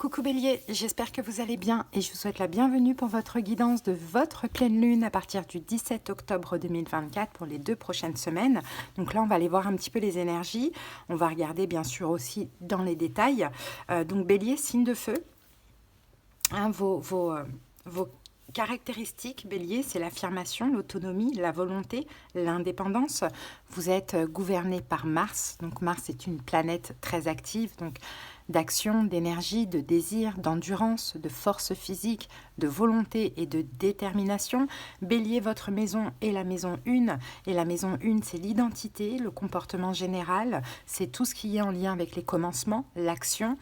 Coucou Bélier, j'espère que vous allez bien et je vous souhaite la bienvenue pour votre guidance de votre pleine lune à partir du 17 octobre 2024 pour les 2 prochaines semaines. Donc là, on va aller voir un petit peu les énergies. On va regarder bien sûr aussi dans les détails. Donc Bélier, signe de feu. Hein, vos caractéristiques, Bélier, c'est l'affirmation, l'autonomie, la volonté, l'indépendance. Vous êtes gouverné par Mars. Donc Mars est une planète très active, donc d'action, d'énergie, de désir, d'endurance, de force physique, de volonté et de détermination. Bélier, votre maison est la maison 1. Et la maison 1, c'est l'identité, le comportement général. C'est tout ce qui est en lien avec les commencements, l'action,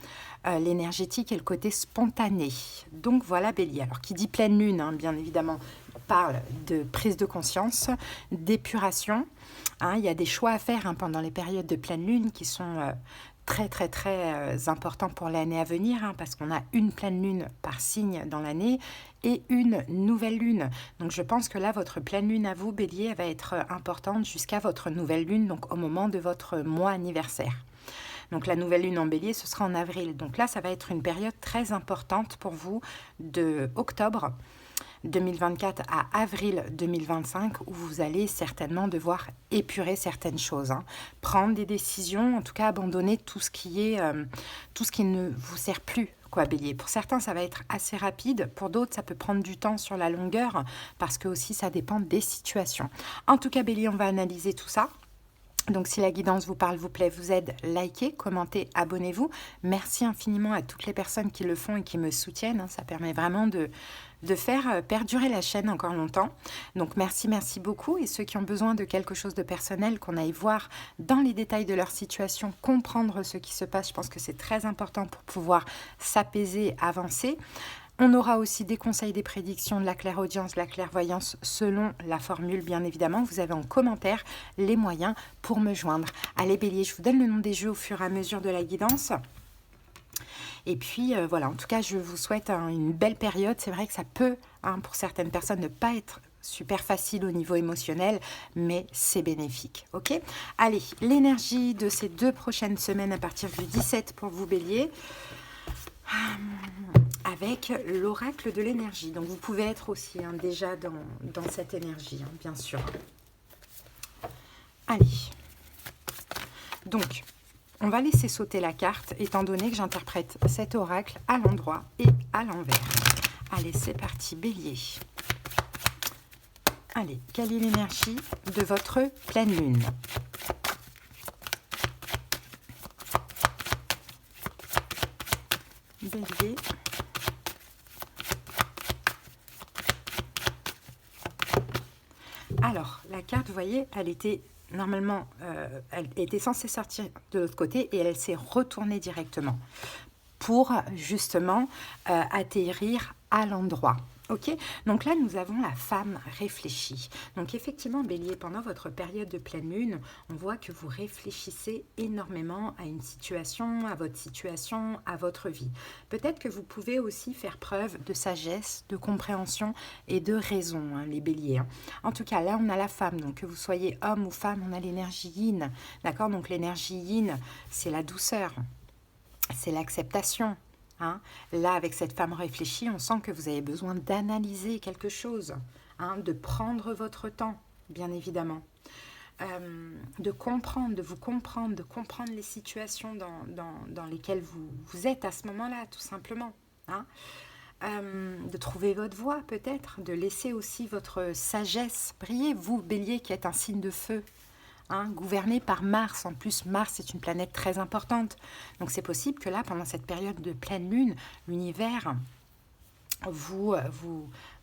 l'énergétique et le côté spontané. Donc voilà Bélier. Alors qui dit pleine lune, hein, bien évidemment, parle de prise de conscience, d'épuration. Hein, il y a des choix à faire hein, pendant les périodes de pleine lune qui sont très importants pour l'année à venir hein, parce qu'on a une pleine lune par signe dans l'année et une nouvelle lune. Donc je pense que là, votre pleine lune à vous, Bélier, elle va être importante jusqu'à votre nouvelle lune, donc au moment de votre mois anniversaire. Donc la nouvelle lune en Bélier, ce sera en avril. Donc là, ça va être une période très importante pour vous de octobre 2024 à avril 2025 où vous allez certainement devoir épurer certaines choses, hein. Prendre des décisions, en tout cas abandonner tout ce qui ne vous sert plus. Quoi, Bélier. Pour certains, ça va être assez rapide. Pour d'autres, ça peut prendre du temps sur la longueur parce que aussi, ça dépend des situations. En tout cas, Bélier, on va analyser tout ça. Donc si la guidance vous parle, vous plaît, vous aide, likez, commentez, abonnez-vous. Merci infiniment à toutes les personnes qui le font et qui me soutiennent. Ça permet vraiment de faire perdurer la chaîne encore longtemps. Donc merci beaucoup. Et ceux qui ont besoin de quelque chose de personnel, qu'on aille voir dans les détails de leur situation, comprendre ce qui se passe, je pense que c'est très important pour pouvoir s'apaiser, avancer. On aura aussi des conseils, des prédictions, de la clairaudience, de la clairvoyance selon la formule, bien évidemment. Vous avez en commentaire les moyens pour me joindre. Allez Bélier, je vous donne le nom des jeux au fur et à mesure de la guidance. Et puis voilà, en tout cas, je vous souhaite une belle période. C'est vrai que ça peut, hein, pour certaines personnes, ne pas être super facile au niveau émotionnel, mais c'est bénéfique. Ok ? Allez, l'énergie de ces 2 prochaines semaines à partir du 17 pour vous Bélier. Avec l'oracle de l'énergie. Donc vous pouvez être aussi hein, déjà dans cette énergie, hein, bien sûr. Allez. Donc, on va laisser sauter la carte, étant donné que j'interprète cet oracle à l'endroit et à l'envers. Allez, c'est parti, Bélier. Allez, quelle est l'énergie de votre pleine lune ? Bélier. Alors, la carte, vous voyez, elle était normalement, elle était censée sortir de l'autre côté et elle s'est retournée directement pour justement atterrir à l'endroit. Ok, donc là, nous avons la femme réfléchie. Donc effectivement, Bélier, pendant votre période de pleine lune, on voit que vous réfléchissez énormément à une situation, à votre vie. Peut-être que vous pouvez aussi faire preuve de sagesse, de compréhension et de raison, hein, les Béliers. Hein. En tout cas, là, on a la femme. Donc que vous soyez homme ou femme, on a l'énergie yin. D'accord, donc l'énergie yin, c'est la douceur, c'est l'acceptation. Hein. Là, avec cette femme réfléchie, on sent que vous avez besoin d'analyser quelque chose, hein, de prendre votre temps, bien évidemment, de comprendre, de comprendre les situations dans lesquelles vous êtes à ce moment-là, tout simplement. Hein. De trouver votre voie, peut-être, de laisser aussi votre sagesse briller, vous, Bélier, qui êtes un signe de feu. Hein, gouverné par Mars. En plus, Mars est une planète très importante. Donc c'est possible que là, pendant cette période de pleine lune, l'univers vous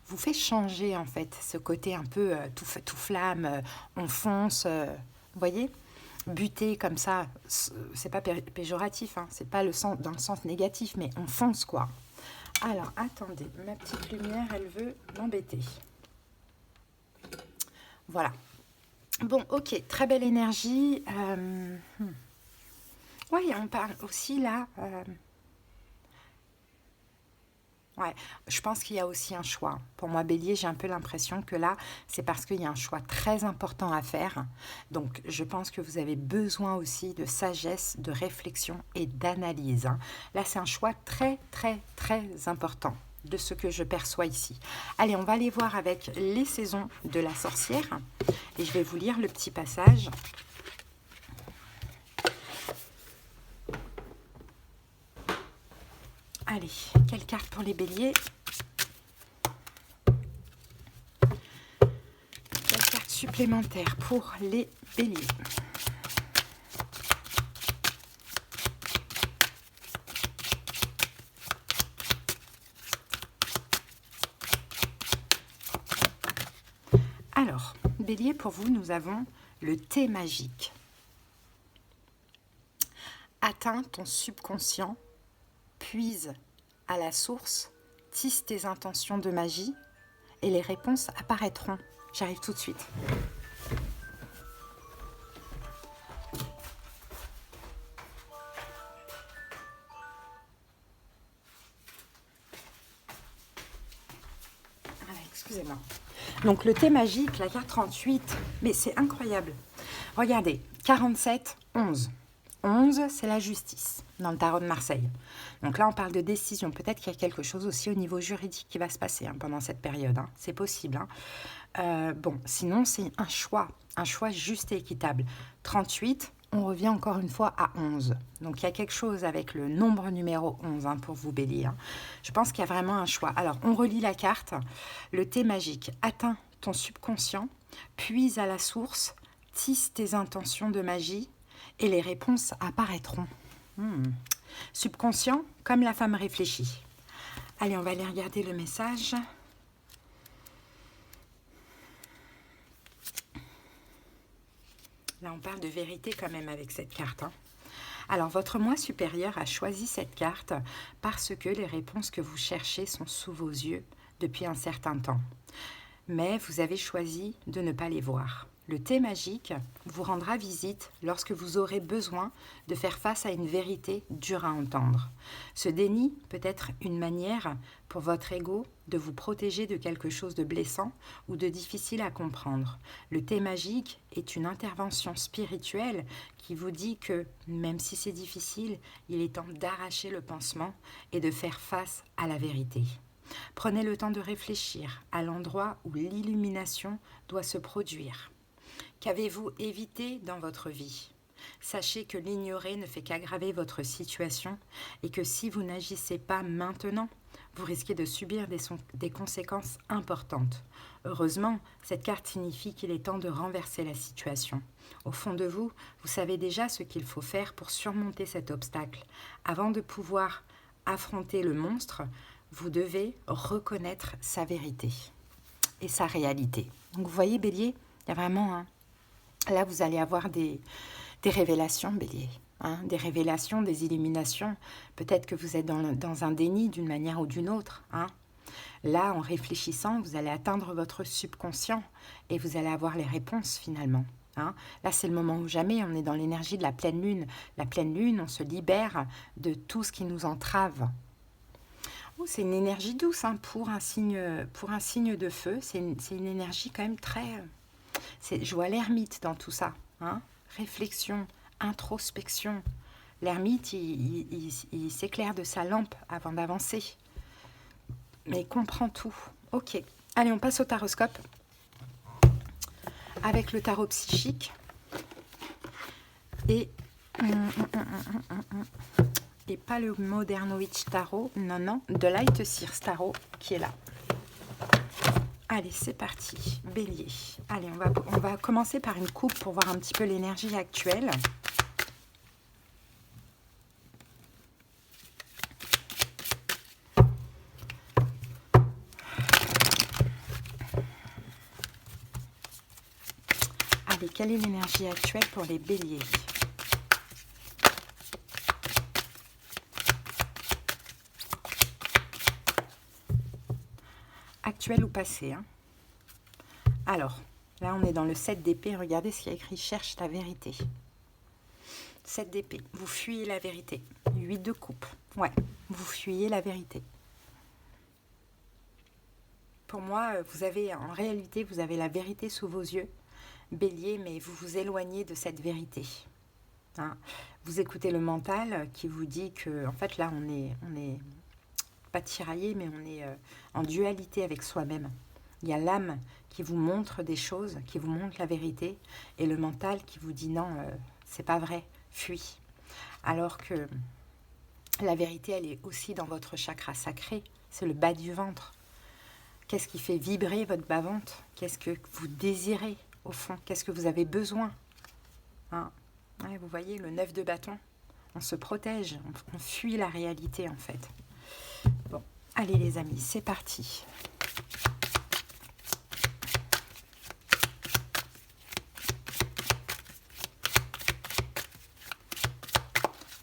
fait changer, en fait, ce côté un peu tout flamme, on fonce, vous voyez, buter comme ça, c'est pas péjoratif, hein, c'est pas dans le sens négatif, mais on fonce, quoi. Alors, attendez, ma petite lumière, elle veut m'embêter. Voilà. Bon, ok, très belle énergie. Oui, on parle aussi là. Ouais, je pense qu'il y a aussi un choix. Pour moi, Bélier, j'ai un peu l'impression que là, c'est parce qu'il y a un choix très important à faire. Donc, je pense que vous avez besoin aussi de sagesse, de réflexion et d'analyse, hein. Là, c'est un choix très, très, très important de ce que je perçois ici. Allez, on va aller voir avec les saisons de la sorcière. Et je vais vous lire le petit passage. Allez, quelle carte pour les béliers? Quelle carte supplémentaire pour les béliers? Alors, bélier, pour vous, nous avons le thé magique. Atteins ton subconscient, puise à la source, tisse tes intentions de magie et les réponses apparaîtront. J'arrive tout de suite. Voilà, excusez-moi. Donc le thé magique, la carte 38, mais c'est incroyable. Regardez, 47, 11. 11, c'est la justice dans le tarot de Marseille. Donc là, on parle de décision. Peut-être qu'il y a quelque chose aussi au niveau juridique qui va se passer pendant cette période, hein. C'est possible, hein. Bon, sinon, c'est un choix juste et équitable. 38, on revient encore une fois à 11. Donc, il y a quelque chose avec le nombre numéro 11, hein, pour vous, Bélier, hein. Je pense qu'il y a vraiment un choix. Alors, on relit la carte. Le thé magique atteint ton subconscient, puise à la source, tisse tes intentions de magie et les réponses apparaîtront. Subconscient, comme la femme réfléchie. Allez, on va aller regarder le message. Là, on parle de vérité quand même avec cette carte, hein. Alors, votre moi supérieur a choisi cette carte parce que les réponses que vous cherchez sont sous vos yeux depuis un certain temps. Mais vous avez choisi de ne pas les voir. Le thé magique vous rendra visite lorsque vous aurez besoin de faire face à une vérité dure à entendre. Ce déni peut être une manière pour votre ego de vous protéger de quelque chose de blessant ou de difficile à comprendre. Le thé magique est une intervention spirituelle qui vous dit que, même si c'est difficile, il est temps d'arracher le pansement et de faire face à la vérité. Prenez le temps de réfléchir à l'endroit où l'illumination doit se produire. Qu'avez-vous évité dans votre vie? Sachez que l'ignorer ne fait qu'aggraver votre situation et que si vous n'agissez pas maintenant, vous risquez de subir des conséquences importantes. Heureusement, cette carte signifie qu'il est temps de renverser la situation. Au fond de vous, vous savez déjà ce qu'il faut faire pour surmonter cet obstacle. Avant de pouvoir affronter le monstre, vous devez reconnaître sa vérité et sa réalité. Donc vous voyez, Bélier, il y a vraiment... Là, vous allez avoir des révélations, Bélier, hein, des révélations, des illuminations. Peut-être que vous êtes dans un déni d'une manière ou d'une autre, hein. Là, en réfléchissant, vous allez atteindre votre subconscient et vous allez avoir les réponses finalement, hein. Là, c'est le moment où jamais, on est dans l'énergie de la pleine lune. La pleine lune, on se libère de tout ce qui nous entrave. Oh, c'est une énergie douce, hein, pour un signe de feu. C'est une énergie quand même très... Je vois l'ermite dans tout ça, hein. Réflexion, introspection. L'ermite, il s'éclaire de sa lampe avant d'avancer. Mais il comprend tout. Ok. Allez, on passe au taroscope. Avec le tarot psychique. Et pas le Modern Witch Tarot. Non, de Light Seers Tarot qui est là. Allez, c'est parti, Bélier. Allez, on va commencer par une coupe pour voir un petit peu l'énergie actuelle. Allez, quelle est l'énergie actuelle pour les Béliers? Actuel ou passé, hein. Alors, là, on est dans le 7 d'épée. Regardez ce qu'il y a écrit. Cherche la vérité. 7 d'épée. Vous fuyez la vérité. 8 de coupe. Ouais, vous fuyez la vérité. Pour moi, vous avez, en réalité, vous avez la vérité sous vos yeux, Bélier, mais vous vous éloignez de cette vérité. Hein. Vous écoutez le mental qui vous dit que, en fait, là, on est pas tiraillé, mais on est en dualité avec soi-même. Il y a l'âme qui vous montre des choses, qui vous montre la vérité, et le mental qui vous dit non, c'est pas vrai, fuis. Alors que la vérité, elle est aussi dans votre chakra sacré, c'est le bas du ventre. Qu'est-ce qui fait vibrer votre bas-ventre? Qu'est-ce que vous désirez au fond? Qu'est-ce que vous avez besoin? Hein? Ouais, vous voyez, le 9 de bâton, on se protège, on fuit la réalité en fait. Bon, allez les amis, c'est parti.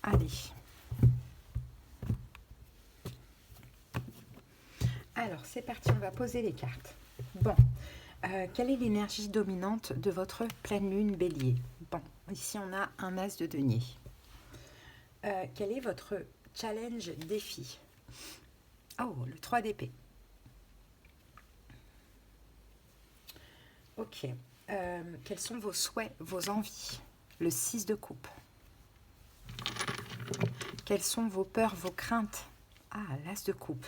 Allez. Alors, c'est parti, on va poser les cartes. Bon, quelle est l'énergie dominante de votre pleine lune Bélier? Bon, ici on a un as de denier. Quel est votre challenge défi? Oh, le 3 d'épée. Ok. Quels sont vos souhaits, vos envies? Le 6 de coupe. Quelles sont vos peurs, vos craintes? Ah, l'as de coupe.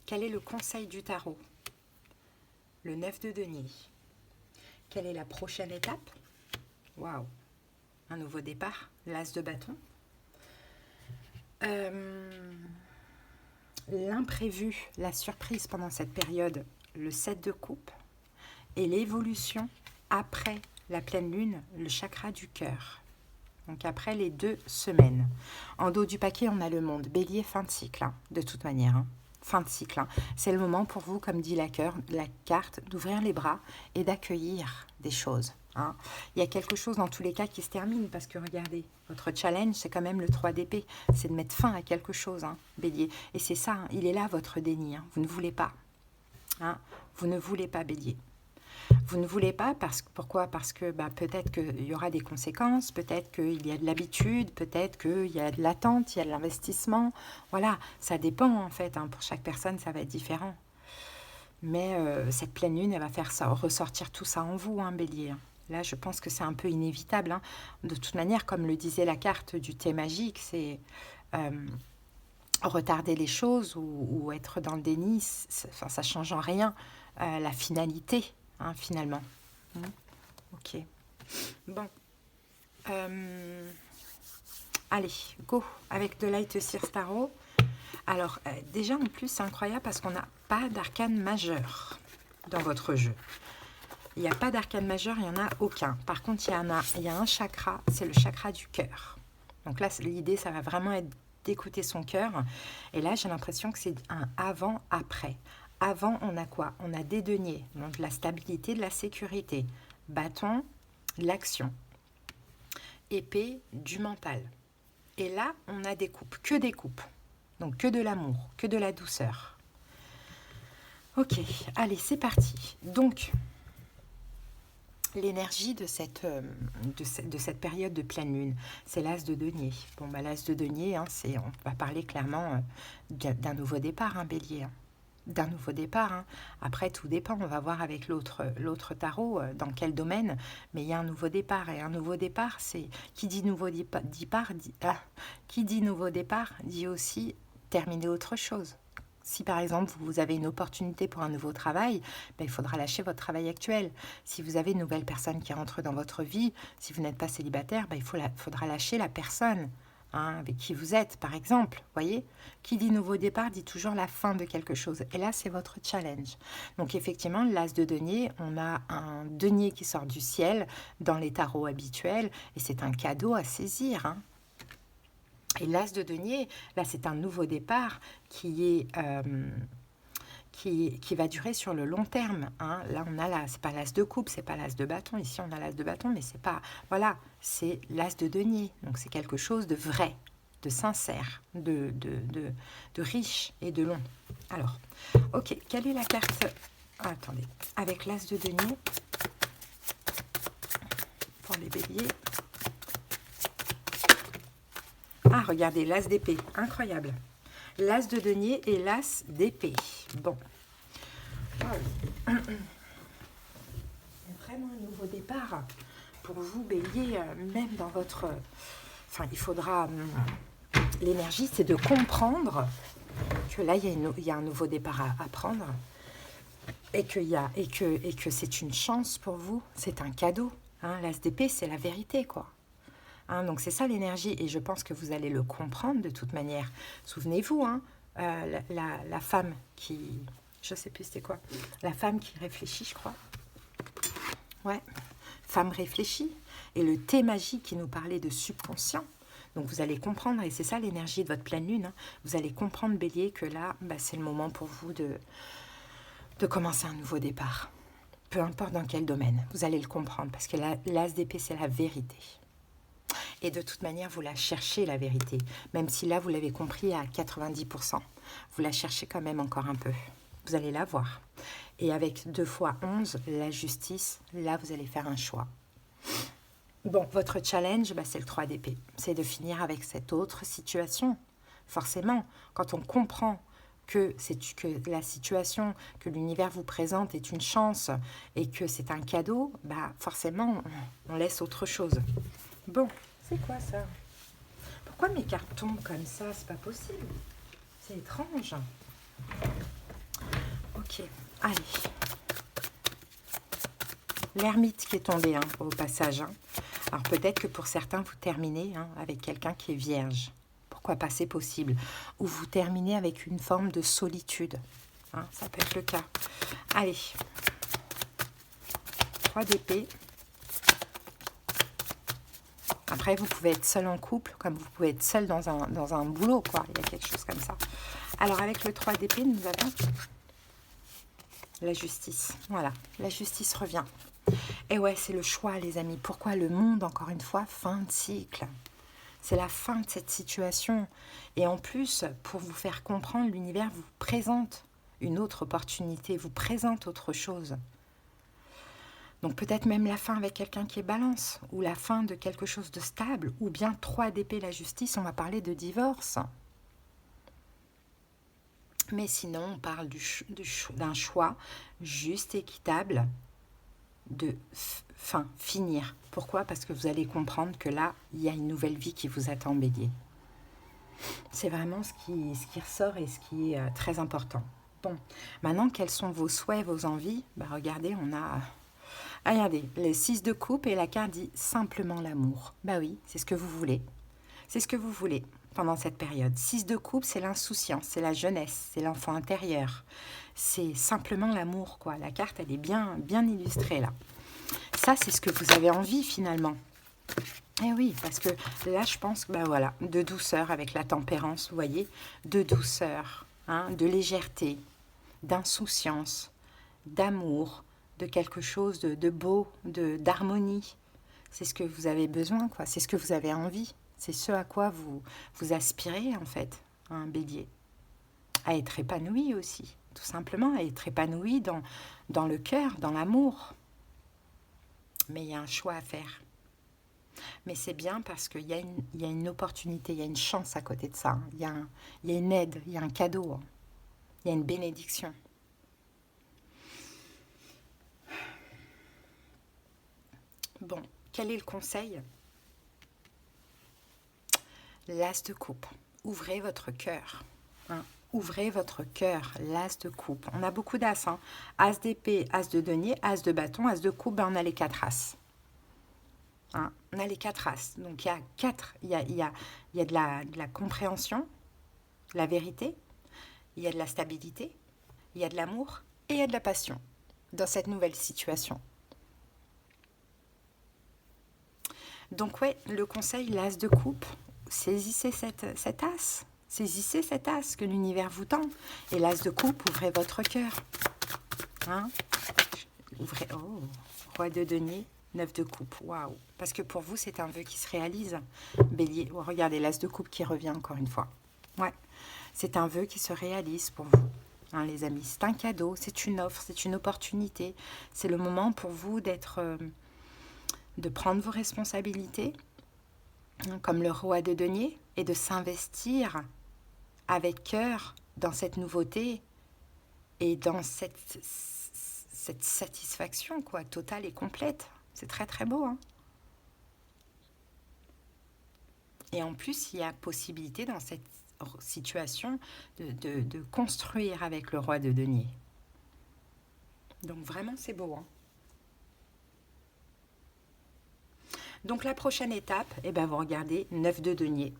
Quel est le conseil du tarot? Le 9 de denier. Quelle est la prochaine étape? Waouh! Un nouveau départ, l'as de bâton. L'imprévu, la surprise pendant cette période, le 7 de coupe. Et l'évolution après la pleine lune, le chakra du cœur. Donc après les 2 semaines. En dos du paquet, on a le monde. Bélier, fin de cycle, hein, de toute manière. Hein. Fin de cycle. Hein. C'est le moment pour vous, comme dit la carte, d'ouvrir les bras et d'accueillir des choses. Hein. Il y a quelque chose dans tous les cas qui se termine parce que regardez, votre challenge, c'est quand même le 3 d'épée. C'est de mettre fin à quelque chose, hein, Bélier. Et c'est ça, hein, il est là votre déni. Hein. Vous ne voulez pas. Hein. Vous ne voulez pas, Bélier. Vous ne voulez pas, pourquoi? Parce que peut-être qu'il y aura des conséquences, peut-être qu'il y a de l'habitude, peut-être qu'il y a de l'attente, il y a de l'investissement. Voilà, ça dépend en fait. Hein, pour chaque personne, ça va être différent. Mais cette pleine lune, elle va faire ça, ressortir tout ça en vous, hein, Bélier. Là, je pense que c'est un peu inévitable. Hein. De toute manière, comme le disait la carte du thé magique, c'est retarder les choses ou être dans le déni, ça ne change en rien la finalité. Hein, finalement. Ok. Bon. Allez, go avec de Light Seer Tarot. Alors, déjà, en plus, c'est incroyable parce qu'on n'a pas d'arcane majeur dans votre jeu. Il n'y a pas d'arcane majeur, il n'y en a aucun. Par contre, il y a un chakra, c'est le chakra du cœur. Donc là, l'idée, ça va vraiment être d'écouter son cœur. Et là, j'ai l'impression que c'est un avant-après. Avant, on a quoi? On a des deniers, donc de la stabilité, de la sécurité. Bâton, de l'action. Épée, du mental. Et là, on a des coupes, que des coupes. Donc que de l'amour, que de la douceur. Ok, allez, c'est parti. Donc, l'énergie de cette période de pleine lune, c'est l'as de denier. Bon, l'as de denier, hein, on va parler clairement d'un nouveau départ, hein, Bélier. Hein. D'un nouveau départ. Hein. Après, tout dépend. On va voir avec l'autre tarot dans quel domaine. Mais il y a un nouveau départ. Et un nouveau départ, c'est... Qui dit nouveau départ qui dit nouveau départ dit aussi terminer autre chose. Si par exemple, vous avez une opportunité pour un nouveau travail, il faudra lâcher votre travail actuel. Si vous avez une nouvelle personne qui rentre dans votre vie, si vous n'êtes pas célibataire, il faudra lâcher la personne. Hein, avec qui vous êtes, par exemple, voyez, qui dit nouveau départ dit toujours la fin de quelque chose. Et là, c'est votre challenge. Donc, effectivement, l'as de denier, on a un denier qui sort du ciel dans les tarots habituels, et c'est un cadeau à saisir. Hein. Et l'as de denier, là, c'est un nouveau départ qui va durer sur le long terme. Hein. Là, on a c'est pas l'as de coupe, c'est pas l'as de bâton. Ici, on a l'as de bâton, mais c'est pas... Voilà, c'est l'as de denier. Donc, c'est quelque chose de vrai, de sincère, de riche et de long. Alors, ok, quelle est la carte... Ah, attendez, avec l'as de denier, pour les béliers... Ah, regardez, l'as d'épée, incroyable. L'as de denier et l'as d'épée. Bon. Vraiment un nouveau départ pour vous, Bélier, même dans votre... Enfin, il faudra... L'énergie, c'est de comprendre que là, il y a un nouveau départ à prendre et que c'est une chance pour vous, c'est un cadeau. Hein, l'as d'épée, c'est la vérité, quoi. Hein, donc c'est ça l'énergie, et je pense que vous allez le comprendre de toute manière. Souvenez-vous, hein, la femme qui... Je sais plus c'était quoi. La femme qui réfléchit, je crois. Ouais, femme réfléchie. Et le thé magique qui nous parlait de subconscient. Donc vous allez comprendre, et c'est ça l'énergie de votre pleine lune. Hein. Vous allez comprendre, Bélier, que là, c'est le moment pour vous de commencer un nouveau départ. Peu importe dans quel domaine, vous allez le comprendre, parce que l'as d'épée, c'est la vérité. Et de toute manière, vous la cherchez, la vérité. Même si là, vous l'avez compris à 90%. Vous la cherchez quand même encore un peu. Vous allez la voir. Et avec 2 fois 11, la justice, là, vous allez faire un choix. Bon, votre challenge, c'est le 3 d'épée. C'est de finir avec cette autre situation. Forcément, quand on comprend que la situation que l'univers vous présente est une chance et que c'est un cadeau, forcément, on laisse autre chose. Bon, c'est quoi ça? Pourquoi mes cartes tombent comme ça? C'est pas possible. C'est étrange. Ok, allez. L'ermite qui est tombé, hein, au passage. Hein. Alors peut-être que pour certains, vous terminez avec quelqu'un qui est vierge. Pourquoi pas, c'est possible. Ou vous terminez avec une forme de solitude. Hein, ça peut être le cas. Allez. 3 d'épée. Après, vous pouvez être seul en couple, comme vous pouvez être seul dans un boulot, quoi. Il y a quelque chose comme ça. Alors, avec le 3 d'épée, nous avons la justice. Voilà, la justice revient. Et ouais, c'est le choix, les amis. Pourquoi le monde, encore une fois, fin de cycle? C'est la fin de cette situation. Et en plus, pour vous faire comprendre, l'univers vous présente une autre opportunité, vous présente autre chose. Donc peut-être même la fin avec quelqu'un qui est balance, ou la fin de quelque chose de stable, ou bien 3 d'épée, la justice, on va parler de divorce. Mais sinon, on parle d'un choix juste, équitable, de finir. Pourquoi? Parce que vous allez comprendre que là, il y a une nouvelle vie qui vous attend, Bélier. C'est vraiment ce qui ressort et ce qui est très important. Bon, maintenant, quels sont vos souhaits, vos envies? Regardez, on a... regardez, le 6 de coupe et la carte dit simplement l'amour. Oui, c'est ce que vous voulez. C'est ce que vous voulez pendant cette période. 6 de coupe, c'est l'insouciance, c'est la jeunesse, c'est l'enfant intérieur. C'est simplement l'amour, quoi. La carte, elle est bien illustrée, là. Ça, c'est ce que vous avez envie, finalement. Eh oui, parce que là, je pense, voilà, de douceur avec la tempérance, vous voyez, de douceur, de légèreté, d'insouciance, d'amour, de quelque chose de beau, d'harmonie. C'est ce que vous avez besoin, quoi. C'est ce que vous avez envie. C'est ce à quoi vous aspirez, en fait, Bélier. À être épanoui aussi, tout simplement, à être épanoui dans le cœur, dans l'amour. Mais il y a un choix à faire. Mais c'est bien parce qu'il y a une opportunité, il y a une chance à côté de ça. Il y a une aide, il y a un cadeau, il y a une bénédiction. Bon, quel est le conseil? L'as de coupe. Ouvrez votre cœur. Ouvrez votre cœur, l'as de coupe. On a beaucoup d'as. As d'épée, as de denier, as de bâton, as de coupe, on a les 4 as. On a les 4 as. Donc il y a 4. Il y a de la compréhension, la vérité, il y a de la stabilité, il y a de l'amour et il y a de la passion dans cette nouvelle situation. Donc ouais, le conseil, l'as de coupe, saisissez cet as. Saisissez cet as que l'univers vous tend. Et l'as de coupe, ouvrez votre cœur. Ouvrez. Oh, roi de denier, 9 de coupe. Waouh. Parce que pour vous, c'est un vœu qui se réalise. Bélier. Oh, regardez, l'as de coupe qui revient encore une fois. Ouais. C'est un vœu qui se réalise pour vous. Les amis. C'est un cadeau, c'est une offre, c'est une opportunité. C'est le moment pour vous de prendre vos responsabilités. Comme le roi de denier. et de s'investir avec cœur dans cette nouveauté et dans cette satisfaction quoi, totale et complète. C'est très très beau. Hein. Et en plus, il y a possibilité dans cette situation de construire avec le roi de denier. Donc vraiment, c'est beau. Hein. Donc la prochaine étape, eh ben, vous regardez 9 de denier.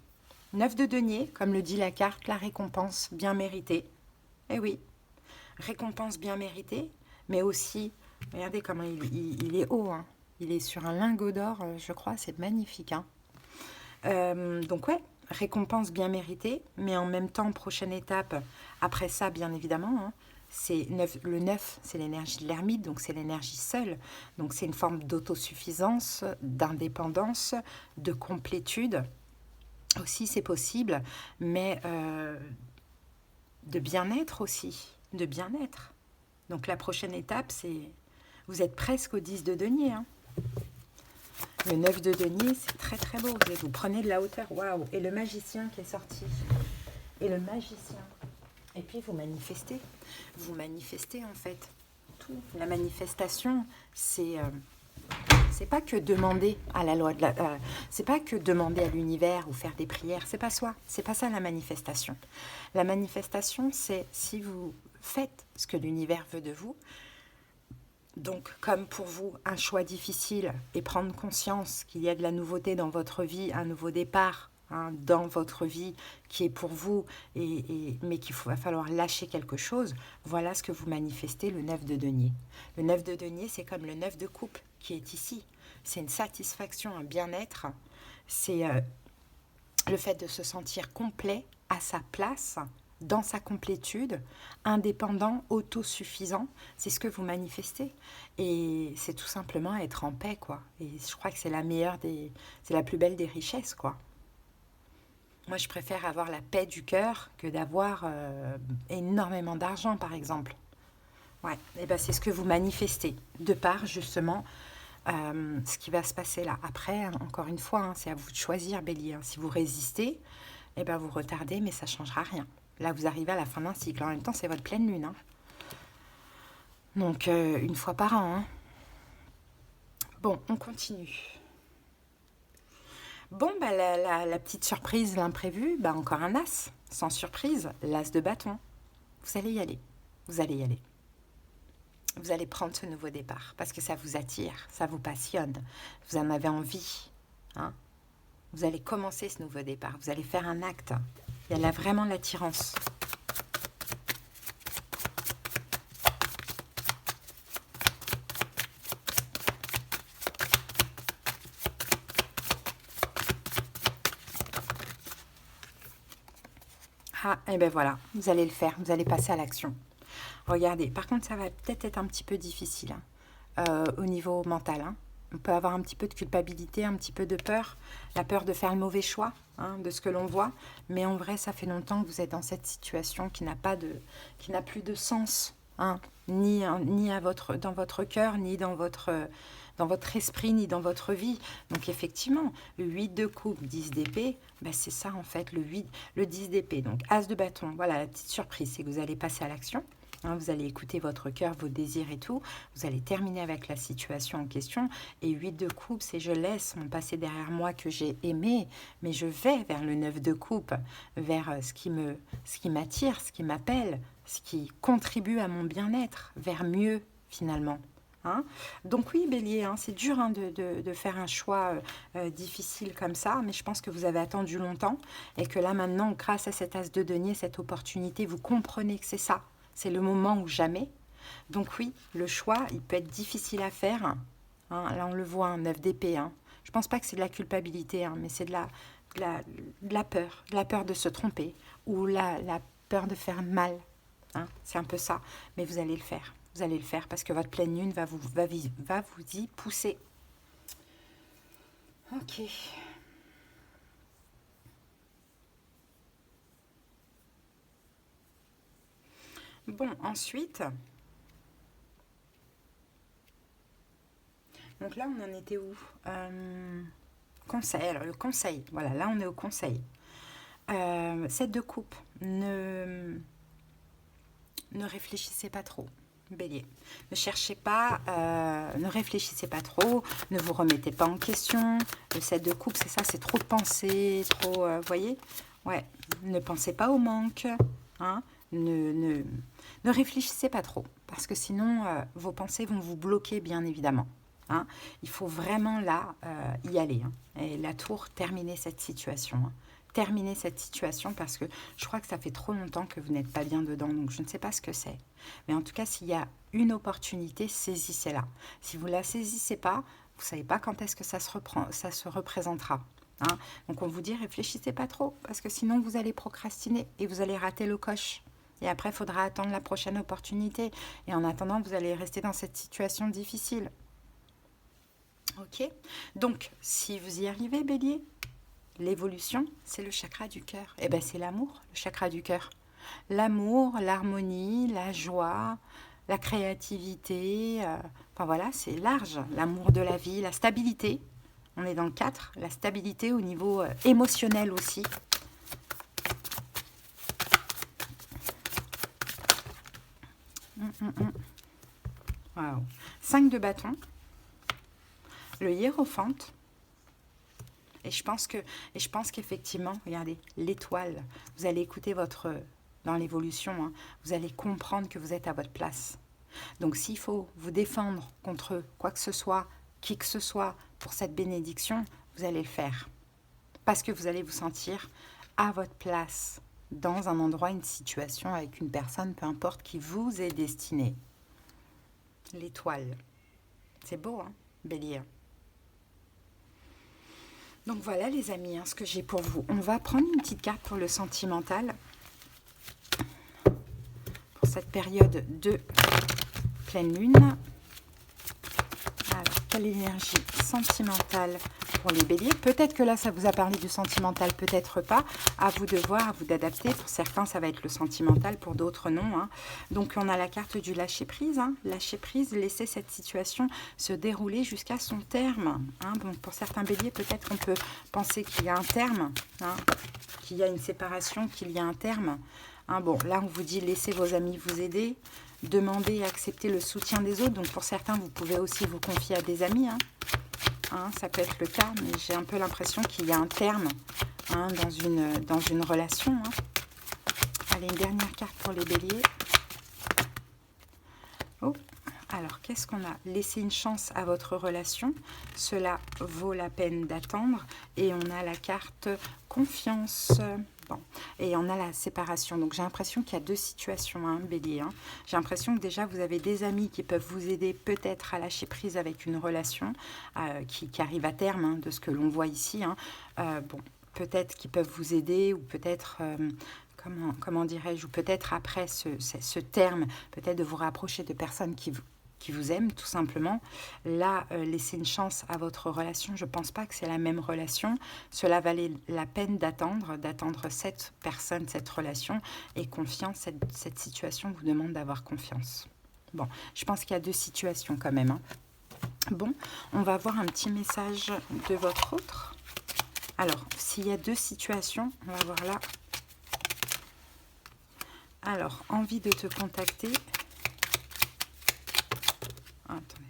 9 de denier, comme le dit la carte, la récompense bien méritée. Eh oui, récompense bien méritée, mais aussi, regardez comment il est haut. Hein. Il est sur un lingot d'or, je crois, c'est magnifique. Hein. Donc ouais, récompense bien méritée, mais en même temps, prochaine étape, après ça, bien évidemment, hein, le 9, c'est l'énergie de l'ermite, donc c'est l'énergie seule. Donc c'est une forme d'autosuffisance, d'indépendance, de complétude. Aussi, c'est possible, mais de bien-être aussi, de bien-être. Donc la prochaine étape, c'est... Vous êtes presque au 10 de denier, hein. Le 9 de denier, c'est très très beau. Vous prenez de la hauteur, waouh. Et le magicien qui est sorti. Et le magicien. Et puis vous manifestez. Vous manifestez en fait tout. La manifestation, c'est pas que demander à la loi de la... c'est pas que demander à l'univers ou faire des prières. C'est pas soi. C'est pas ça la manifestation. La manifestation, c'est si vous faites ce que l'univers veut de vous. Donc, comme pour vous, un choix difficile et prendre conscience qu'il y a de la nouveauté dans votre vie, un nouveau départ hein, dans votre vie qui est pour vous, mais qu'il va falloir lâcher quelque chose, voilà ce que vous manifestez le 9 de denier. Le 9 de denier, c'est comme le 9 de coupe qui est ici. C'est une satisfaction, un bien-être. C'est le fait de se sentir complet à sa place, dans sa complétude, indépendant, autosuffisant, c'est ce que vous manifestez. Et c'est tout simplement être en paix, quoi. Et je crois que c'est c'est la plus belle des richesses, quoi. Moi, je préfère avoir la paix du cœur que d'avoir énormément d'argent, par exemple. Ouais, et ben c'est ce que vous manifestez, de par justement ce qui va se passer là. Après, encore une fois, hein, c'est à vous de choisir, Bélier. Hein. Si vous résistez, eh ben vous retardez, mais ça ne changera rien. Là, vous arrivez à la fin d'un cycle. En même temps, c'est votre pleine lune. Hein. Donc, une fois par an. Hein. Bon, on continue. Bon, bah, la petite surprise, l'imprévu, bah, encore un as. Sans surprise, l'as de bâton. Vous allez y aller. Vous allez y aller. Vous allez prendre ce nouveau départ parce que ça vous attire, ça vous passionne. Vous en avez envie. Hein. Vous allez commencer ce nouveau départ. Vous allez faire un acte. Il y a là vraiment l'attirance. Ah, et ben voilà, vous allez le faire, vous allez passer à l'action. Regardez, par contre, ça va peut-être être un petit peu difficile hein, au niveau mental. Hein. On peut avoir un petit peu de culpabilité, un petit peu de peur, la peur de faire le mauvais choix hein, de ce que l'on voit. Mais en vrai, ça fait longtemps que vous êtes dans cette situation qui n'a plus de sens, hein, ni dans votre cœur, ni dans votre esprit, ni dans votre vie. Donc effectivement, le 8 de coupe, 10 d'épée, ben c'est ça en fait, le 10 d'épée. Donc as de bâton, voilà la petite surprise, c'est que vous allez passer à l'action. Hein, vous allez écouter votre cœur, vos désirs et tout. Vous allez terminer avec la situation en question. Et 8 de coupe, c'est je laisse mon passé derrière moi que j'ai aimé, mais je vais vers le 9 de coupe, vers ce qui m'attire, ce qui m'appelle, ce qui contribue à mon bien-être, vers mieux finalement. Hein. Donc oui, Bélier, hein, c'est dur hein, de faire un choix difficile comme ça, mais je pense que vous avez attendu longtemps et que là maintenant, grâce à cet as de denier, cette opportunité, vous comprenez que c'est ça. C'est le moment ou jamais. Donc oui, le choix, il peut être difficile à faire. Hein. Là, on le voit, un 9 d'épée. Hein. Je ne pense pas que c'est de la culpabilité, hein, mais c'est de la peur de se tromper ou la peur de faire mal. Hein. C'est un peu ça, mais vous allez le faire. Vous allez le faire parce que votre pleine lune va vous y pousser. Ok. Bon, ensuite, donc là, on en était où Conseil. Alors, le conseil, voilà, là, on est au conseil. 7 de coupe, ne réfléchissez pas trop. Bélier, ne cherchez pas, ne réfléchissez pas trop, ne vous remettez pas en question. Le 7 de coupe, c'est ça, c'est trop de pensées, trop, voyez, ouais, ne pensez pas au manque, hein, ne réfléchissez pas trop, parce que sinon, vos pensées vont vous bloquer, bien évidemment. Hein. Il faut vraiment là y aller. Hein. Et la tour, terminer cette situation. Hein. Terminer cette situation parce que je crois que ça fait trop longtemps que vous n'êtes pas bien dedans, donc je ne sais pas ce que c'est. Mais en tout cas, s'il y a une opportunité, saisissez-la. Si vous ne la saisissez pas, vous ne savez pas quand est-ce que ça se représentera. Hein. Donc on vous dit, réfléchissez pas trop, parce que sinon vous allez procrastiner et vous allez rater le coche. Et après, il faudra attendre la prochaine opportunité. Et en attendant, vous allez rester dans cette situation difficile. Ok? Donc, si vous y arrivez, Bélier, l'évolution, c'est le chakra du cœur. Eh bien, c'est l'amour, le chakra du cœur. L'amour, l'harmonie, la joie, la créativité. Enfin voilà, c'est large. L'amour de la vie, la stabilité. On est dans le 4. La stabilité au niveau émotionnel aussi. Wow. 5 de bâton. Le hiérophante. Et je pense qu'effectivement, regardez, l'étoile, vous allez écouter dans l'évolution, hein, vous allez comprendre que vous êtes à votre place. Donc s'il faut vous défendre contre quoi que ce soit, qui que ce soit, pour cette bénédiction, vous allez le faire. Parce que vous allez vous sentir à votre place, dans un endroit, une situation, avec une personne, peu importe, qui vous est destinée. L'étoile. C'est beau, hein, Bélier. Donc voilà les amis, hein, ce que j'ai pour vous. On va prendre une petite carte pour le sentimental. Pour cette période de pleine lune. Alors, quelle énergie sentimentale pour les béliers? Peut-être que là, ça vous a parlé du sentimental, peut-être pas. À vous de voir, à vous d'adapter. Pour certains, ça va être le sentimental, pour d'autres, non. Hein. Donc, on a la carte du lâcher-prise. Hein. Lâcher-prise, laisser cette situation se dérouler jusqu'à son terme. Hein. Bon, pour certains béliers, peut-être qu'on peut penser qu'il y a un terme, hein, qu'il y a une séparation, qu'il y a un terme. Hein, bon, là, on vous dit laissez vos amis vous aider, demandez et accepter le soutien des autres. Donc, pour certains, vous pouvez aussi vous confier à des amis. Hein. Hein, ça peut être le cas, mais j'ai un peu l'impression qu'il y a un terme hein, dans une relation. Hein. Allez, une dernière carte pour les béliers. Oh, alors, qu'est-ce qu'on a? Laissez une chance à votre relation. Cela vaut la peine d'attendre. Et on a la carte confiance. Bon. Et on a la séparation. Donc, j'ai l'impression qu'il y a deux situations, hein, bélier. Hein. J'ai l'impression que déjà, vous avez des amis qui peuvent vous aider peut-être à lâcher prise avec une relation qui arrive à terme, hein, de ce que l'on voit ici. Hein. Bon, peut-être qu'ils peuvent vous aider ou peut-être... comment dirais-je, ou peut-être après ce terme, peut-être de vous rapprocher de personnes qui vous aiment, tout simplement. Là, laissez une chance à votre relation. Je ne pense pas que c'est la même relation. Cela valait la peine d'attendre cette personne, cette relation. Et confiance, cette situation vous demande d'avoir confiance. Bon, je pense qu'il y a deux situations quand même. Hein. Bon, on va voir un petit message de votre autre. Alors, s'il y a deux situations, on va voir là. Alors, envie de te contacter. Attendez.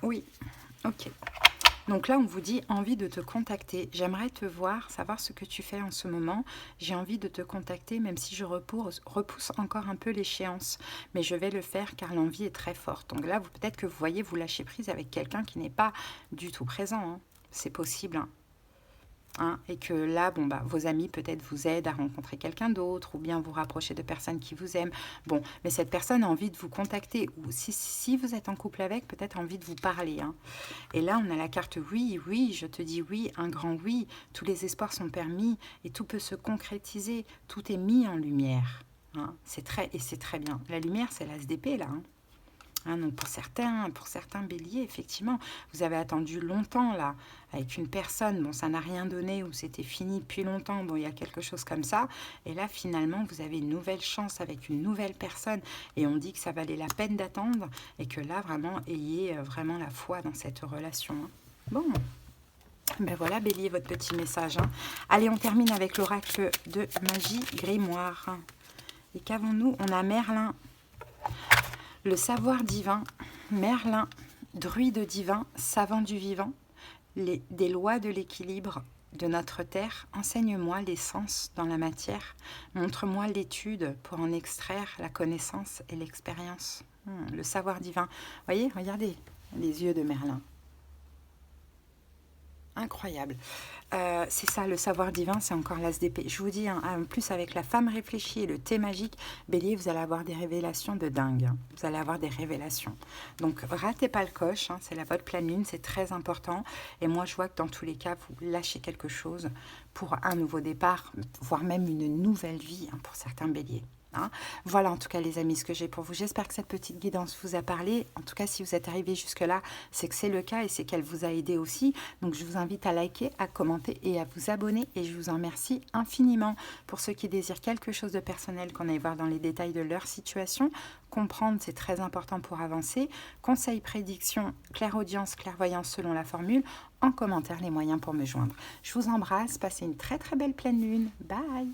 Oui, ok. Donc là, on vous dit envie de te contacter. J'aimerais te voir, savoir ce que tu fais en ce moment. J'ai envie de te contacter, même si je repousse encore un peu l'échéance. Mais je vais le faire car l'envie est très forte. Donc là, peut-être que vous voyez, vous lâchez prise avec quelqu'un qui n'est pas du tout présent. Hein. C'est possible. Hein. Hein, et que là, bon, bah, vos amis peut-être vous aident à rencontrer quelqu'un d'autre ou bien vous rapprocher de personnes qui vous aiment. Bon, mais cette personne a envie de vous contacter ou si vous êtes en couple avec, peut-être envie de vous parler. Hein. Et là, on a la carte oui, oui, je te dis oui, un grand oui. Tous les espoirs sont permis et tout peut se concrétiser. Tout est mis en lumière. Hein. C'est très bien. La lumière, c'est l'as d'épée là. Hein. Hein, donc pour certains béliers, effectivement, vous avez attendu longtemps là, avec une personne, bon ça n'a rien donné ou c'était fini depuis longtemps, bon il y a quelque chose comme ça, et là finalement vous avez une nouvelle chance avec une nouvelle personne, et on dit que ça valait la peine d'attendre, et que là vraiment, ayez vraiment la foi dans cette relation. Hein. Bon, ben voilà bélier, votre petit message. Hein. Allez, on termine avec l'oracle de magie grimoire. Et qu'avons-nous? On a Merlin. Le savoir divin, Merlin, druide divin, savant du vivant, des lois de l'équilibre de notre terre, enseigne-moi l'essence dans la matière, montre-moi l'étude pour en extraire la connaissance et l'expérience. Le savoir divin. Voyez, regardez les yeux de Merlin. Incroyable. C'est ça, le savoir divin, c'est encore l'as d'épée. Je vous dis, hein, en plus avec la femme réfléchie et le thé magique, bélier, vous allez avoir des révélations de dingue. Hein. Vous allez avoir des révélations. Donc, ratez pas le coche, hein, c'est la votre pleine lune, c'est très important. Et moi, je vois que dans tous les cas, vous lâchez quelque chose pour un nouveau départ, voire même une nouvelle vie hein, pour certains béliers. Hein. Voilà en tout cas les amis ce que j'ai pour vous. J'espère que cette petite guidance vous a parlé. En tout cas si vous êtes arrivé jusque là, c'est que c'est le cas et c'est qu'elle vous a aidé aussi. Donc je vous invite à liker, à commenter et à vous abonner et je vous en remercie infiniment. Pour ceux qui désirent quelque chose de personnel, qu'on aille voir dans les détails de leur situation, comprendre c'est très important pour avancer. Conseils, prédictions, clairaudience, clairvoyance selon la formule, en commentaire les moyens pour me joindre. Je vous embrasse, passez une très très belle pleine lune. Bye.